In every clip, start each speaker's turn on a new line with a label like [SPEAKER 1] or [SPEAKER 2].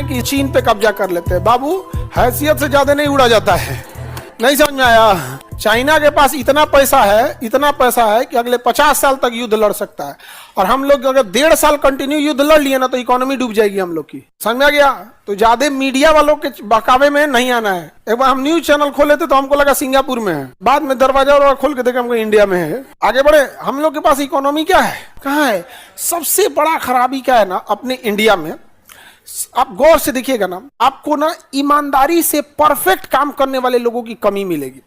[SPEAKER 1] हैं कि चीन पे कब्जा कर लेते हैं। बाबू, हैसियत से ज्यादा नहीं उड़ा जाता है। नहीं समझ में आया? चाइना के पास इतना पैसा है कि अगले 50 साल तक युद्ध लड़ सकता है, और हम लोग अगर 1.5 साल कंटिन्यू युद्ध लड़ लिए ना तो इकोनॉमी डूब जाएगी हम लोग की। समझ में आ गया? तो ज्यादा मीडिया वालों के बहकावे में नहीं आना है। एक बार हम न्यूज चैनल खोले थे तो हमको लगा सिंगापुर में है, बाद में दरवाजा और खोल के देखा हमको इंडिया में है। आगे बढ़े। हम लोग के पास इकोनॉमी क्या है, कहाँ है? सबसे बड़ा खराबी क्या है ना अपने इंडिया में, आप गौर से देखिएगा ना, आपको ना ईमानदारी से परफेक्ट काम करने वाले लोगों की कमी मिलेगी।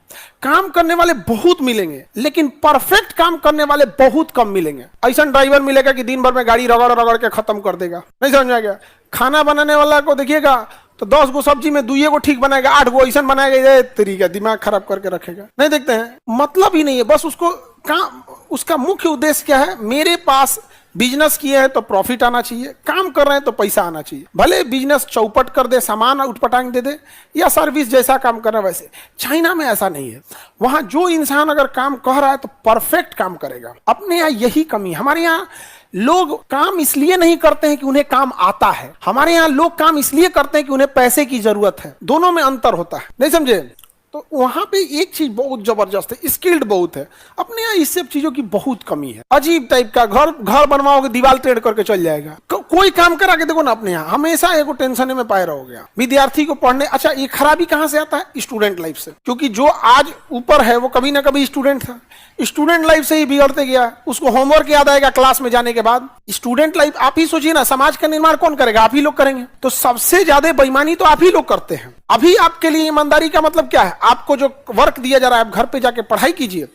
[SPEAKER 1] काम करने वाले बहुत मिलेंगे, लेकिन परफेक्ट काम करने वाले बहुत कम मिलेंगे। ऐसा ड्राइवर मिलेगा कि दिन भर में गाड़ी रगड़ रगड़ के खत्म कर देगा। नहीं समझ में आ गया? खाना बनाने वाला को देखिएगा तो 10 गो सब्जी में 2 गो ठीक बनाएगा, 8 गो ऐसा बनाएगा, तरीका दिमाग खराब करके रखेगा। नहीं देखते हैं, मतलब ही नहीं है। बस उसको काम, उसका मुख्य उद्देश्य क्या है? मेरे पास बिजनेस किए हैं तो प्रॉफिट आना चाहिए, काम कर रहे हैं तो पैसा आना चाहिए। भले बिजनेस चौपट कर दे, सामान उठपटांग दे दे, या सर्विस जैसा काम कर रहा है वैसे। चाइना में ऐसा नहीं है। वहां जो इंसान अगर काम कर रहा है तो परफेक्ट काम करेगा। अपने यहाँ यही कमी। हमारे यहाँ लोग काम इसलिए नहीं करते हैं कि उन्हें काम आता है, हमारे यहाँ लोग काम इसलिए करते हैं कि उन्हें पैसे की जरूरत है। दोनों में अंतर होता है। नहीं समझे? तो वहां पे एक चीज बहुत जबरदस्त है, स्किल्ड बहुत है। अपने यहाँ इस सब चीजों की बहुत कमी है। अजीब टाइप का घर बनवाओगे, दीवार टेढ़ करके चल जाएगा। कोई काम करा के देखो ना, अपने यहाँ हमेशा एक टेंशन में पाए रहोगे। विद्यार्थी को पढ़ने, अच्छा ये खराबी कहाँ से आता है? स्टूडेंट लाइफ से। क्योंकि जो आज ऊपर है वो कभी ना कभी स्टूडेंट था। स्टूडेंट लाइफ से ही बिगड़ते गया। उसको होमवर्क याद आएगा क्लास में जाने के बाद। स्टूडेंट लाइफ, आप ही सोचिए ना, समाज का निर्माण कौन करेगा? आप ही लोग करेंगे। तो सबसे ज्यादा बेईमानी तो आप ही लोग करते हैं। अभी आपके लिए ईमानदारी का मतलब क्या है? आपको जो वर्क दिया जा रहा है, आप घर पे जाके पढ़ाई कीजिए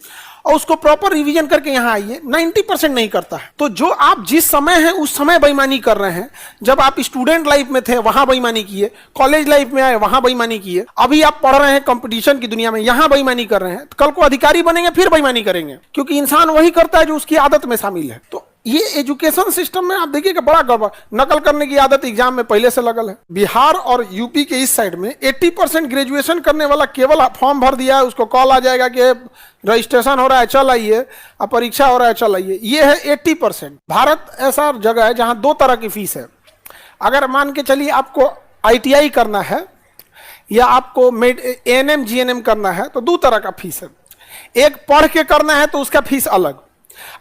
[SPEAKER 1] और उसको प्रॉपर रिवीजन करके यहाँ आइए। 90% नहीं करता है। तो जो आप जिस समय है उस समय बेईमानी कर रहे हैं। जब आप स्टूडेंट लाइफ में थे वहां बेईमानी किए, कॉलेज लाइफ में आए वहां बेईमानी किए, अभी आप पढ़ रहे हैं कंपटीशन की दुनिया में, यहां बेईमानी कर रहे हैं। तो कल को अधिकारी बनेंगे फिर बेईमानी करेंगे, क्योंकि इंसान वही करता है जो उसकी आदत में शामिल है। तो ये एजुकेशन सिस्टम में आप देखिएगा बड़ा गड़बड़। नकल करने की आदत एग्जाम में पहले से लगल है। बिहार और यूपी के इस साइड में 80% ग्रेजुएशन करने वाला केवल फॉर्म भर दिया है, उसको कॉल आ जाएगा कि रजिस्ट्रेशन हो रहा है चल आइए, अब परीक्षा हो रहा है चल आइए। ये है 80%। भारत ऐसा जगह है जहां 2 तरह की फीस है। अगर मान के चलिए आपको ITI करना है या आपको ANM GNM करना है तो 2 तरह का फीस है। एक पढ़ के करना है तो उसका फीस अलग,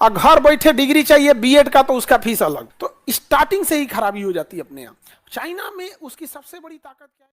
[SPEAKER 1] और घर बैठे डिग्री चाहिए B.Ed का तो उसका फीस अलग। तो स्टार्टिंग से ही खराबी हो जाती है अपने यहाँ। चाइना में उसकी सबसे बड़ी ताकत क्या है?